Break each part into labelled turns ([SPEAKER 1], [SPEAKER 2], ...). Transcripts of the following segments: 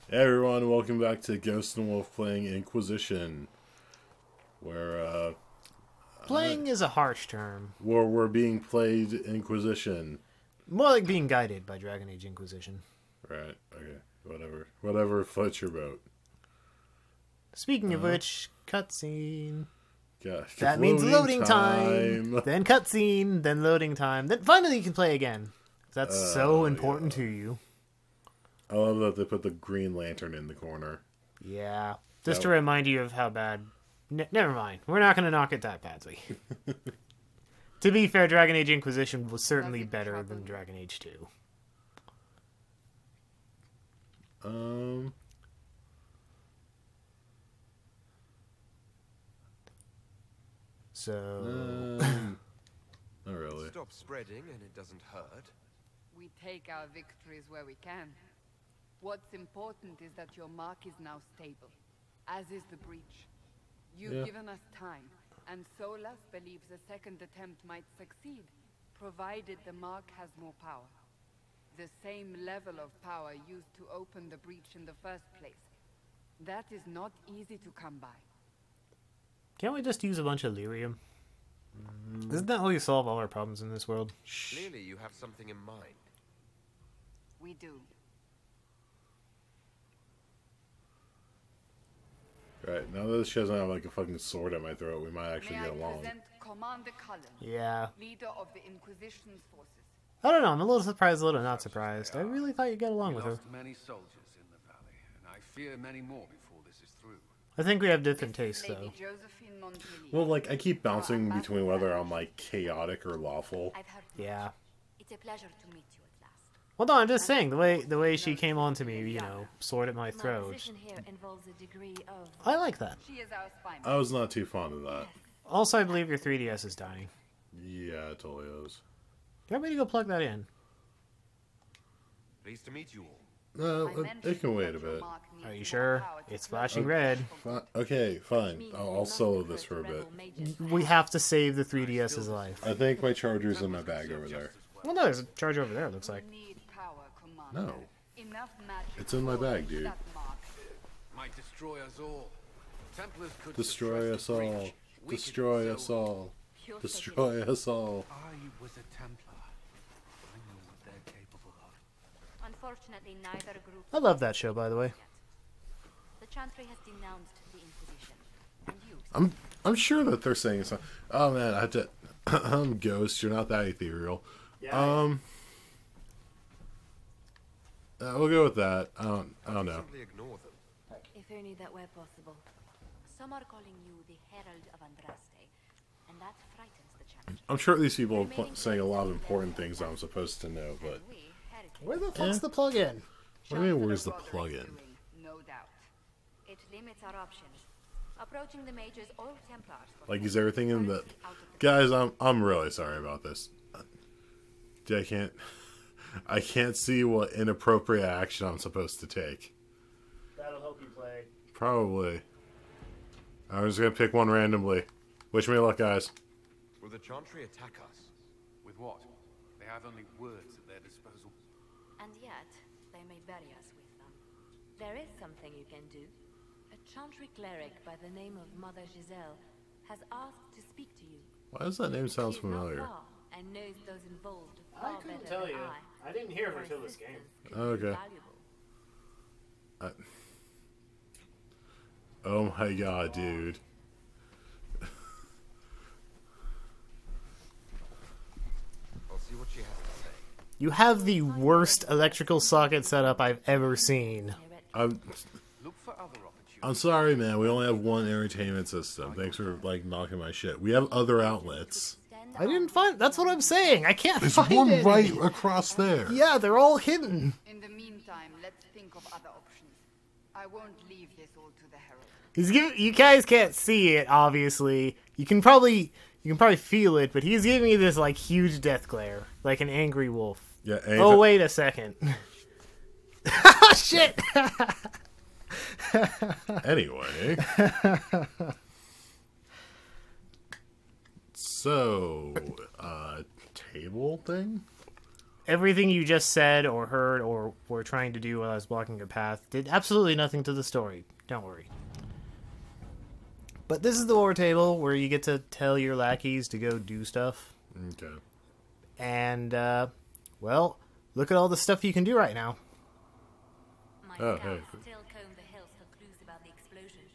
[SPEAKER 1] Hey everyone, welcome back to Ghost and Wolf playing Inquisition, where
[SPEAKER 2] Playing is a harsh term.
[SPEAKER 1] we're being played Inquisition.
[SPEAKER 2] More like being guided by Dragon Age Inquisition.
[SPEAKER 1] Right, okay, whatever floats your boat.
[SPEAKER 2] Speaking of which, cutscene.
[SPEAKER 1] Gosh,
[SPEAKER 2] That means loading time. Then cutscene, then loading time. Then finally you can play again. That's so important to you.
[SPEAKER 1] I love that they put the green lantern in the corner.
[SPEAKER 2] Yeah. Just to remind you of how bad... never mind. We're not going to knock it that badly. To be fair, Dragon Age Inquisition was certainly better than Dragon Age 2. So...
[SPEAKER 1] Not really.
[SPEAKER 3] Stop spreading and it doesn't hurt.
[SPEAKER 4] We take our victories where we can. What's important is that your mark is now stable, as is the breach. You've given us time, and Solas believes a second attempt might succeed, provided the mark has more power. The same level of power used to open the breach in the first place. That is not easy to come by.
[SPEAKER 2] Can't we just use a bunch of lyrium? Isn't that how we solve all our problems in this world?
[SPEAKER 3] Clearly you have something in mind.
[SPEAKER 4] We do.
[SPEAKER 1] Right, now that she doesn't have like a fucking sword at my throat, we might actually
[SPEAKER 4] May
[SPEAKER 1] get
[SPEAKER 4] I
[SPEAKER 1] along.
[SPEAKER 4] present Commander Cullen,
[SPEAKER 2] Yeah.
[SPEAKER 4] leader of the Inquisition's forces.
[SPEAKER 2] I don't know, I'm a little surprised, a little not surprised. I really thought you'd get along with her.
[SPEAKER 5] Lost many soldiers in the valley, and I fear many more before this is through.
[SPEAKER 2] I think we have different tastes,
[SPEAKER 4] Lady
[SPEAKER 2] though.
[SPEAKER 4] Josephine Montpellier.
[SPEAKER 1] Well, like, I keep bouncing between whether I'm like chaotic or lawful.
[SPEAKER 6] I've heard
[SPEAKER 2] Yeah.
[SPEAKER 6] it's a pleasure to meet you at last.
[SPEAKER 2] Well, no, I'm just saying, the way she came on to me, you know, sword at my
[SPEAKER 6] My
[SPEAKER 2] throat.
[SPEAKER 6] position here involves a degree of
[SPEAKER 2] I like that.
[SPEAKER 4] She is our spy.
[SPEAKER 1] I was not too fond of that.
[SPEAKER 2] Also, I believe your 3DS is dying.
[SPEAKER 1] Yeah, it totally is.
[SPEAKER 2] You want me to go plug that in?
[SPEAKER 3] Pleased to meet you all.
[SPEAKER 1] No, it can wait a bit.
[SPEAKER 2] Are you sure? It's flashing red.
[SPEAKER 1] Okay, fine. I'll solo this for a bit.
[SPEAKER 2] We have to save the 3DS's life.
[SPEAKER 1] I think my charger's in my bag over there.
[SPEAKER 2] Well, no, there's a charger over there, it looks like.
[SPEAKER 4] Need power, Commander.
[SPEAKER 1] No.
[SPEAKER 4] Enough magic
[SPEAKER 1] It's in my bag, dude.
[SPEAKER 4] that mark.
[SPEAKER 5] Might destroy us all. Templars could
[SPEAKER 1] Destroy us
[SPEAKER 5] suppress the
[SPEAKER 1] all.
[SPEAKER 5] breach. We could
[SPEAKER 1] Destroy
[SPEAKER 5] so-
[SPEAKER 1] us all.
[SPEAKER 4] Pure
[SPEAKER 1] Destroy us all.
[SPEAKER 5] I was a Templar. I know what they're capable of.
[SPEAKER 6] Unfortunately, neither group.
[SPEAKER 2] I love that show, by the way.
[SPEAKER 6] The Chantry has denounced the Inquisition, and you.
[SPEAKER 1] I'm sure that they're saying something. Oh man, I had to. I'm Ghost. You're not that ethereal. We'll go with that. I don't know.
[SPEAKER 3] Simply ignore them.
[SPEAKER 6] If only that were possible. Some are calling you the Herald of Andraste, and that frightens the Chantry.
[SPEAKER 1] I'm sure these people are saying a lot of important things I'm supposed to know, but
[SPEAKER 6] We, heretics,
[SPEAKER 2] Where the fuck's the plug-in?
[SPEAKER 1] what do you mean?
[SPEAKER 4] Chancellor
[SPEAKER 1] Where's the
[SPEAKER 4] Roderick's
[SPEAKER 1] plug-in?
[SPEAKER 4] doing, no doubt.
[SPEAKER 6] it limits our options. Approaching the Majors or Templars. for
[SPEAKER 1] Like, is everything in the?
[SPEAKER 6] out of the
[SPEAKER 1] Guys, I'm really sorry about this. I can't see what inappropriate action I'm supposed to take.
[SPEAKER 2] That'll help you play.
[SPEAKER 1] Probably. I'm just gonna pick one randomly. Wish me luck, guys.
[SPEAKER 3] Will the Chantry attack us?
[SPEAKER 5] With what? They have only words at their disposal.
[SPEAKER 6] And yet, they may bury us with them. There is something you can do. A Chantry cleric by the name of Mother Giselle has asked to speak to you.
[SPEAKER 1] Why does that name sound
[SPEAKER 6] She's not
[SPEAKER 1] familiar?
[SPEAKER 6] far and knows those involved far better than I.
[SPEAKER 2] didn't hear
[SPEAKER 6] Her assistance could be
[SPEAKER 1] Okay.
[SPEAKER 6] valuable.
[SPEAKER 1] Oh my god, dude.
[SPEAKER 3] I'll see what she has to say.
[SPEAKER 2] You have the worst electrical socket setup I've ever seen.
[SPEAKER 1] I'm
[SPEAKER 5] Look for other opportunities.
[SPEAKER 1] I'm sorry, man. We only have one entertainment system. Thanks for like knocking my shit. We have other outlets.
[SPEAKER 2] I didn't find... That's what I'm saying. I can't
[SPEAKER 1] There's
[SPEAKER 2] find
[SPEAKER 1] one
[SPEAKER 2] it.
[SPEAKER 1] right across there.
[SPEAKER 2] Yeah, they're all hidden.
[SPEAKER 4] In the meantime, let's think of other options. I won't leave this all to the Herald.
[SPEAKER 2] You guys can't see it, obviously. You can probably feel it, but he's giving me this like huge death glare, like an angry wolf.
[SPEAKER 1] Yeah.
[SPEAKER 2] Oh, wait a second. Oh, shit!
[SPEAKER 1] Anyway. So, table thing?
[SPEAKER 2] Everything you just said or heard or were trying to do while I was blocking your path did absolutely nothing to the story. Don't worry. But this is the war table where you get to tell your lackeys to go do stuff.
[SPEAKER 1] Okay.
[SPEAKER 2] And, well, look at all the stuff you can do right now.
[SPEAKER 6] My
[SPEAKER 1] Oh,
[SPEAKER 6] scouts
[SPEAKER 1] hey.
[SPEAKER 6] still comb the hills for clues about the explosion.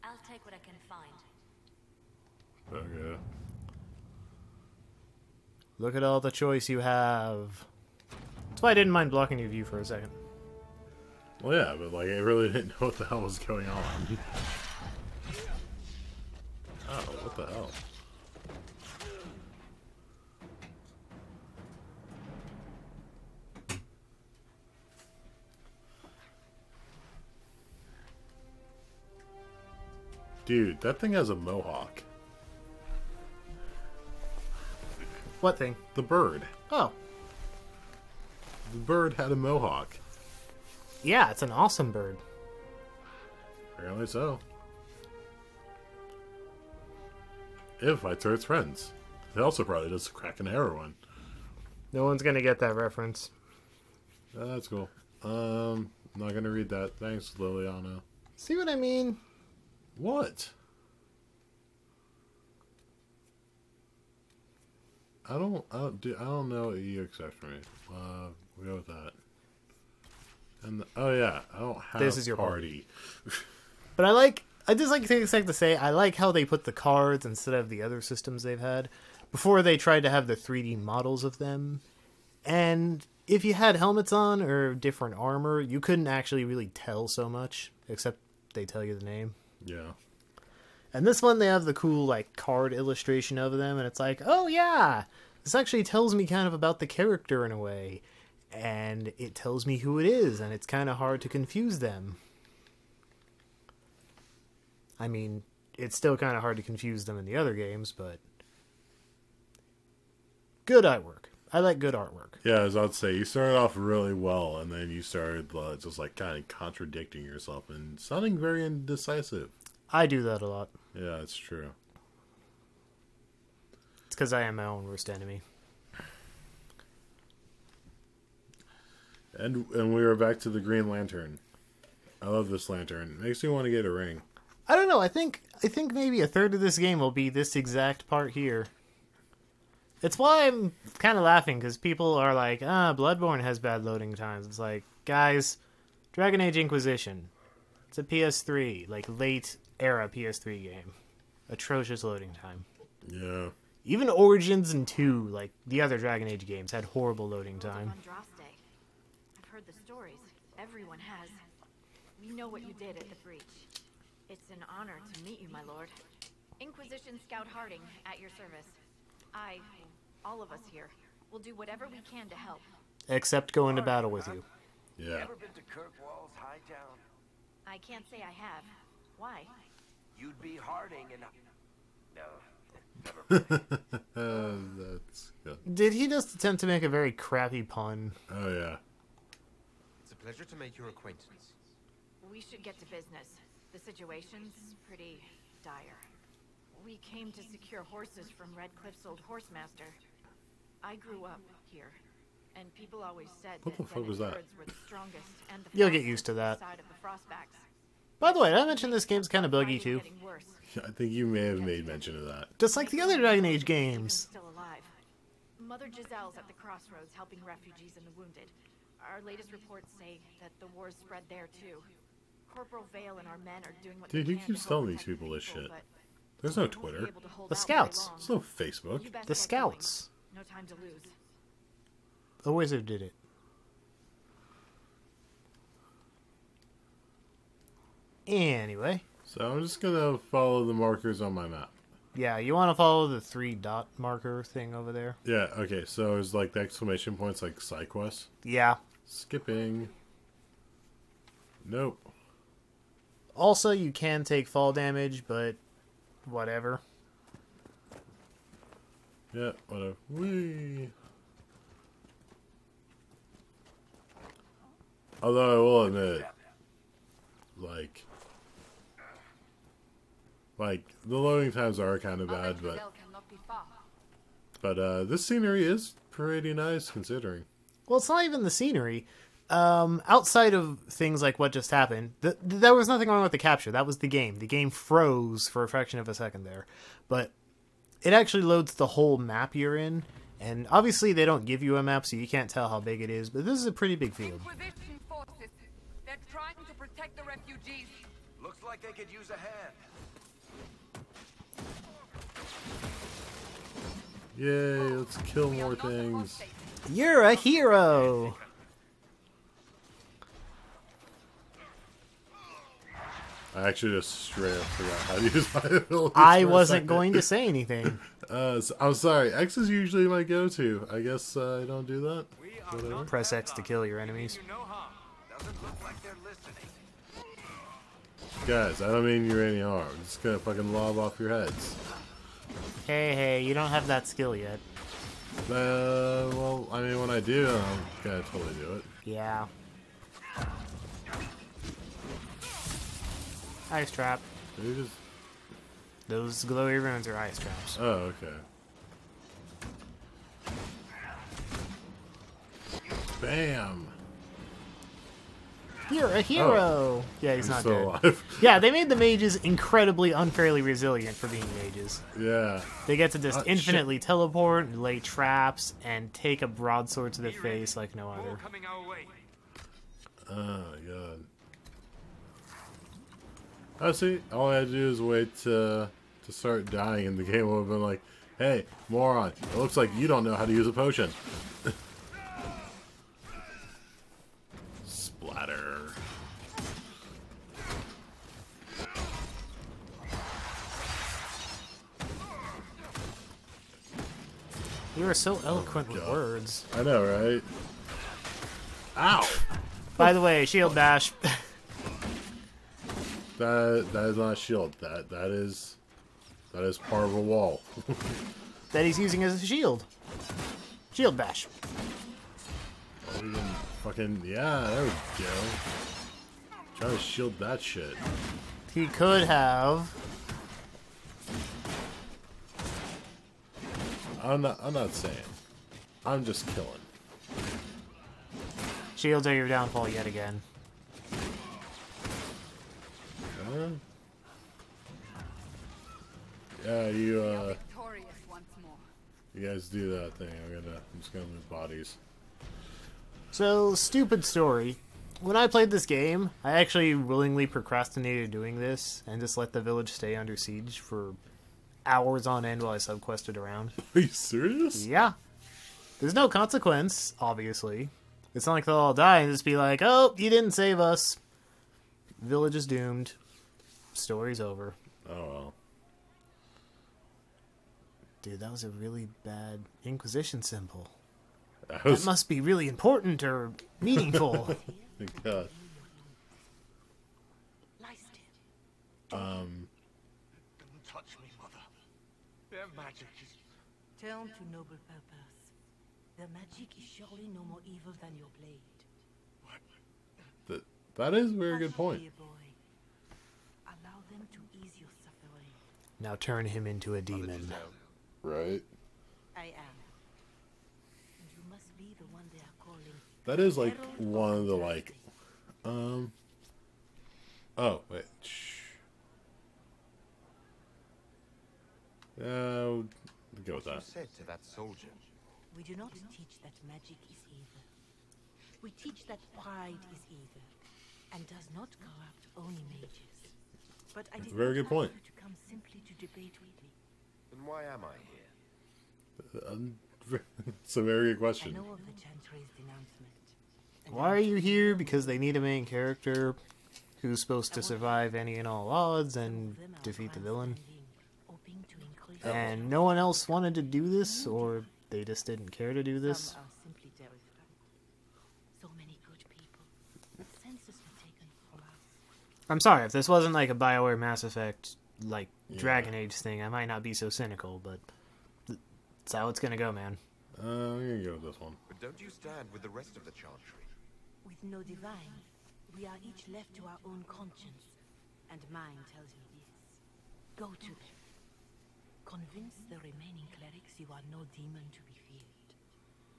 [SPEAKER 6] I'll take what I can find.
[SPEAKER 1] Okay.
[SPEAKER 2] Look at all the choice you have. That's why I didn't mind blocking your view for a second.
[SPEAKER 1] Well, yeah, but like I really didn't know what the hell was going on. Oh, what the hell? Dude, that thing has a mohawk.
[SPEAKER 2] What thing?
[SPEAKER 1] The bird.
[SPEAKER 2] Oh,
[SPEAKER 1] The bird had a mohawk.
[SPEAKER 2] yeah, it's an awesome bird.
[SPEAKER 1] Apparently so. It fights for its friends. It also probably does crack and heroin.
[SPEAKER 2] No one's gonna get that reference.
[SPEAKER 1] That's cool. Not gonna read that. Thanks, Liliana.
[SPEAKER 2] See what I mean?
[SPEAKER 1] What? I don't know what you expect from me. We'll go with that. And oh yeah, I don't have
[SPEAKER 2] This is your
[SPEAKER 1] party.
[SPEAKER 2] But I just like to say, I like how they put the cards instead of the other systems they've had. Before they tried to have the 3D models of them. And if you had helmets on or different armor, you couldn't actually really tell so much, except they tell you the name.
[SPEAKER 1] Yeah.
[SPEAKER 2] And this one, they have the cool, like, card illustration of them, and it's like, oh yeah, this actually tells me kind of about the character in a way. And it tells me who it is, and it's kind of hard to confuse them. I mean, it's still kind of hard to confuse them in the other games, but good artwork. I like good artwork.
[SPEAKER 1] Yeah, as I'd say, you started off really well, and then you started just like kind of contradicting yourself and sounding very indecisive.
[SPEAKER 2] I do that a lot.
[SPEAKER 1] Yeah, it's true.
[SPEAKER 2] It's because I am my own worst enemy.
[SPEAKER 1] And we were back to the Green Lantern. I love this lantern. It makes me want to get a ring.
[SPEAKER 2] I don't know. I think maybe a third of this game will be this exact part here. It's why I'm kind of laughing, because people are like, Bloodborne has bad loading times. It's like, guys, Dragon Age Inquisition. It's a PS3, like late era PS3 game. Atrocious loading time.
[SPEAKER 1] Yeah.
[SPEAKER 2] Even Origins and 2, like the other Dragon Age games, had horrible loading time.
[SPEAKER 6] Andraste. I've heard the stories. Everyone has. We know what you did at the breach. It's an honor to meet you, my lord. Inquisition Scout Harding, at your service. All of us here, will do whatever we can to help.
[SPEAKER 2] Except go into battle with you.
[SPEAKER 1] Yeah.
[SPEAKER 3] Ever been to Kirkwall's Hightown?
[SPEAKER 6] I can't say I have. Why?
[SPEAKER 3] You'd be Harding and... No, never mind.
[SPEAKER 1] That's good.
[SPEAKER 2] Did he just attempt to make a very crappy pun?
[SPEAKER 1] Oh, yeah.
[SPEAKER 3] It's a pleasure to make your acquaintance.
[SPEAKER 6] We should get to business. The situation's pretty dire. We came to secure horses from Redcliffe's old horsemaster. I grew up here, and people always said
[SPEAKER 1] What the
[SPEAKER 6] that
[SPEAKER 1] fuck was that?
[SPEAKER 6] herds were the strongest and the
[SPEAKER 2] You'll get
[SPEAKER 6] fastest
[SPEAKER 2] used to that.
[SPEAKER 6] side of the Frostbacks.
[SPEAKER 2] By the way, did I mention this game's kind of buggy too?
[SPEAKER 6] Getting worse.
[SPEAKER 1] I think you may have made mention of that.
[SPEAKER 2] Just like the other Dragon Age games.
[SPEAKER 6] Still alive. Mother Giselle's at the crossroads helping refugees and the wounded. Our latest reports say that the war's spread there too. Corporal Vale and our men are doing what
[SPEAKER 1] Dude,
[SPEAKER 6] they
[SPEAKER 1] who
[SPEAKER 6] can
[SPEAKER 1] keeps
[SPEAKER 6] to help
[SPEAKER 1] telling these
[SPEAKER 6] protect
[SPEAKER 1] people this
[SPEAKER 6] people,
[SPEAKER 1] shit?
[SPEAKER 6] but
[SPEAKER 1] There's no
[SPEAKER 6] we won't be
[SPEAKER 1] Twitter.
[SPEAKER 6] able to hold
[SPEAKER 2] The
[SPEAKER 6] out very
[SPEAKER 2] Scouts.
[SPEAKER 6] long.
[SPEAKER 1] There's no Facebook.
[SPEAKER 6] You best
[SPEAKER 2] The
[SPEAKER 6] get going.
[SPEAKER 2] Scouts.
[SPEAKER 6] No time to lose.
[SPEAKER 2] The wizard did it. Anyway,
[SPEAKER 1] So I'm just gonna follow the markers on my map.
[SPEAKER 2] yeah, you want to follow the 3-dot marker thing over there?
[SPEAKER 1] Yeah, okay, so it's like the exclamation points like side quests.
[SPEAKER 2] Yeah.
[SPEAKER 1] Skipping. Nope.
[SPEAKER 2] Also, you can take fall damage, but whatever.
[SPEAKER 1] Yeah, whatever. Whee. Although I will admit, like the loading times are kind of bad,
[SPEAKER 4] Giselle cannot be far.
[SPEAKER 1] but this scenery is pretty nice considering.
[SPEAKER 2] Well, it's not even the scenery. Outside of things like what just happened, there was nothing wrong with the capture. That was the game. The game froze for a fraction of a second there. But it actually loads the whole map you're in. And obviously they don't give you a map, so you can't tell how big it is. But this is a pretty big field.
[SPEAKER 4] Inquisition forces. They're trying to protect the refugees.
[SPEAKER 3] Looks like they could use a hand.
[SPEAKER 1] Yay, let's kill more things.
[SPEAKER 2] You're a hero!
[SPEAKER 1] I actually just straight up forgot how to use my abilities.
[SPEAKER 2] I
[SPEAKER 1] for a
[SPEAKER 2] wasn't
[SPEAKER 1] second.
[SPEAKER 2] going to say anything.
[SPEAKER 1] I'm sorry. X is usually my go-to. I guess I don't do that. Whatever.
[SPEAKER 2] Press X to kill your enemies.
[SPEAKER 3] Doesn't look like they're listening.
[SPEAKER 1] Guys, I don't mean you any harm. I'm just gonna fucking lob off your heads.
[SPEAKER 2] Hey, you don't have that skill yet.
[SPEAKER 1] Well, I mean, when I do, I'm gonna totally do it.
[SPEAKER 2] Yeah. Ice trap.
[SPEAKER 1] Maybe just...
[SPEAKER 2] Those glowy runes are ice traps.
[SPEAKER 1] Oh, okay. Bam!
[SPEAKER 2] You're a hero! Yeah, he's
[SPEAKER 1] I'm
[SPEAKER 2] not
[SPEAKER 1] still
[SPEAKER 2] dead.
[SPEAKER 1] alive.
[SPEAKER 2] Yeah, they made the mages incredibly unfairly resilient for being mages.
[SPEAKER 1] Yeah.
[SPEAKER 2] They get to just
[SPEAKER 1] Shit.
[SPEAKER 2] infinitely teleport, lay traps, and take a broadsword to the face like no other.
[SPEAKER 5] Coming our way.
[SPEAKER 1] Oh my god. Oh, see, all I had to do is wait to start dying, and the game would have been like, "Hey, moron! It looks like you don't know how to use a potion." Splatter.
[SPEAKER 2] You are so eloquent with
[SPEAKER 1] God.
[SPEAKER 2] words.
[SPEAKER 1] I know, right? Ow!
[SPEAKER 2] By the way, shield bash.
[SPEAKER 1] That is not a shield. That is part of a wall.
[SPEAKER 2] That he's using as a shield. Shield bash.
[SPEAKER 1] Oh, we can fucking yeah, there we go. Try to shield that shit.
[SPEAKER 2] He could have.
[SPEAKER 1] I'm not saying. I'm just killing.
[SPEAKER 2] Shields are your downfall yet again.
[SPEAKER 1] Yeah,
[SPEAKER 4] We are victorious once more.
[SPEAKER 1] you guys do that thing. I'm just gonna move bodies.
[SPEAKER 2] So, stupid story. When I played this game, I actually willingly procrastinated doing this and just let the village stay under siege for hours on end while I subquested around.
[SPEAKER 1] Are you serious?
[SPEAKER 2] Yeah. There's no consequence, obviously. It's not like they'll all die and just be like, oh, you didn't save us. Village is doomed. Story's over.
[SPEAKER 1] Oh well.
[SPEAKER 2] Dude, that was a really bad Inquisition symbol.
[SPEAKER 1] That
[SPEAKER 2] That
[SPEAKER 1] was
[SPEAKER 2] must be really important or meaningful.
[SPEAKER 1] thank God.
[SPEAKER 6] Lie still.
[SPEAKER 3] Don't touch me, mother. Their magic is...
[SPEAKER 7] Turn to noble purpose. Their magic is surely no more evil than your blade.
[SPEAKER 1] That is a very good
[SPEAKER 7] Hush,
[SPEAKER 1] point.
[SPEAKER 7] dear boy. Allow them to ease your suffering.
[SPEAKER 2] Now turn him into a demon.
[SPEAKER 1] Right.
[SPEAKER 7] I am. And you must be the one they are calling.
[SPEAKER 1] That is like
[SPEAKER 7] Herald
[SPEAKER 1] one of the
[SPEAKER 7] Authority.
[SPEAKER 1] Oh wait. Shh. We'll go with
[SPEAKER 3] You
[SPEAKER 1] that.
[SPEAKER 3] said to that soldier.
[SPEAKER 7] We do not teach that magic is evil. We teach that pride is evil, and does not corrupt only mages. But I
[SPEAKER 1] That's
[SPEAKER 7] did
[SPEAKER 1] a very
[SPEAKER 7] not
[SPEAKER 1] good point.
[SPEAKER 7] ask you to come simply to debate with me.
[SPEAKER 3] Then why am I here?
[SPEAKER 1] It's a very good
[SPEAKER 7] I
[SPEAKER 1] question.
[SPEAKER 7] know of the Chantry's denouncement. and
[SPEAKER 2] Why are you here? Because they need a main character who's supposed to survive any and all odds and
[SPEAKER 7] them are
[SPEAKER 2] defeat the
[SPEAKER 7] grandstanding,
[SPEAKER 2] villain.
[SPEAKER 7] hoping to increase
[SPEAKER 2] And no one else wanted to do this, or they just didn't care to do this.
[SPEAKER 7] Some are simply terrified. So many good people. Census were taken from us.
[SPEAKER 2] I'm sorry, if this wasn't like a BioWare Mass Effect, like,
[SPEAKER 1] Yeah.
[SPEAKER 2] Dragon Age thing, I might not be so cynical, but that's how it's gonna go, man.
[SPEAKER 1] I'm gonna go with this one.
[SPEAKER 3] But don't you stand with the rest of the Chantry?
[SPEAKER 7] With no divine, we are each left to our own conscience. And mine tells me this. Go to them. Convince the remaining clerics you are no demon to be feared.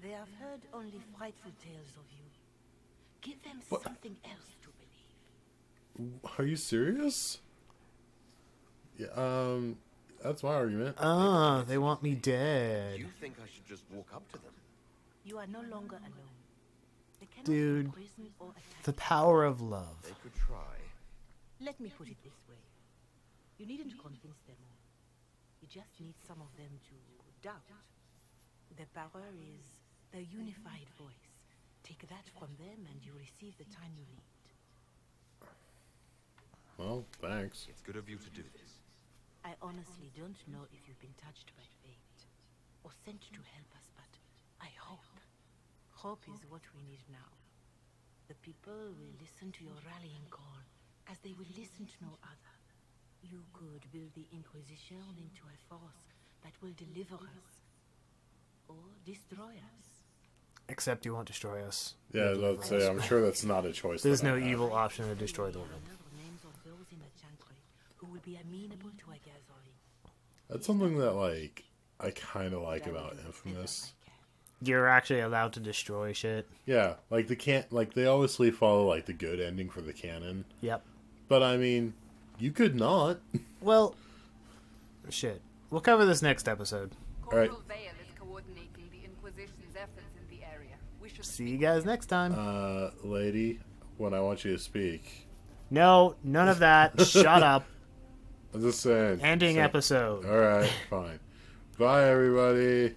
[SPEAKER 7] They have heard only frightful tales of you. Give them
[SPEAKER 1] What?
[SPEAKER 7] something else to believe.
[SPEAKER 1] Are you serious? Yeah, that's my argument.
[SPEAKER 2] They want me dead.
[SPEAKER 3] You think I should just walk up to them?
[SPEAKER 7] You are no longer alone. They cannot
[SPEAKER 2] Dude.
[SPEAKER 7] imprison or attack.
[SPEAKER 2] The power of love.
[SPEAKER 3] They could try.
[SPEAKER 7] Let me put it this way. You needn't convince them all. You just need some of them to doubt. The power is the unified voice. Take that from them and you receive the time you need.
[SPEAKER 1] Well, thanks.
[SPEAKER 3] It's good of you to do this.
[SPEAKER 7] I honestly don't know if you've been touched by fate or sent to help us, but I hope. Hope is what we need now. The people will listen to your rallying call as they will listen to no other. You could build the Inquisition into a force that will deliver us or destroy us.
[SPEAKER 2] Except you won't destroy us.
[SPEAKER 1] Yeah, I was about to say, I'm sure that's not a choice.
[SPEAKER 2] There's
[SPEAKER 1] that
[SPEAKER 2] no
[SPEAKER 1] I have.
[SPEAKER 2] evil option to destroy the world.
[SPEAKER 7] Names of those in the Chantry who will be amenable to a gathering.
[SPEAKER 1] That's something that, like, I kind of like about Infamous.
[SPEAKER 2] You're actually allowed to destroy shit.
[SPEAKER 1] Yeah, like they obviously follow like the good ending for the canon.
[SPEAKER 2] Yep.
[SPEAKER 1] But I mean, you could not.
[SPEAKER 2] Well, shit. We'll cover this next episode.
[SPEAKER 1] Alright.
[SPEAKER 4] Corporal Vale is coordinating the Inquisition's efforts in the area. We should
[SPEAKER 2] See you guys next time.
[SPEAKER 1] Lady, when I want you to speak.
[SPEAKER 2] No, none of that. Shut up.
[SPEAKER 1] I'm just saying.
[SPEAKER 2] Ending episode.
[SPEAKER 1] Alright, fine. Bye, everybody.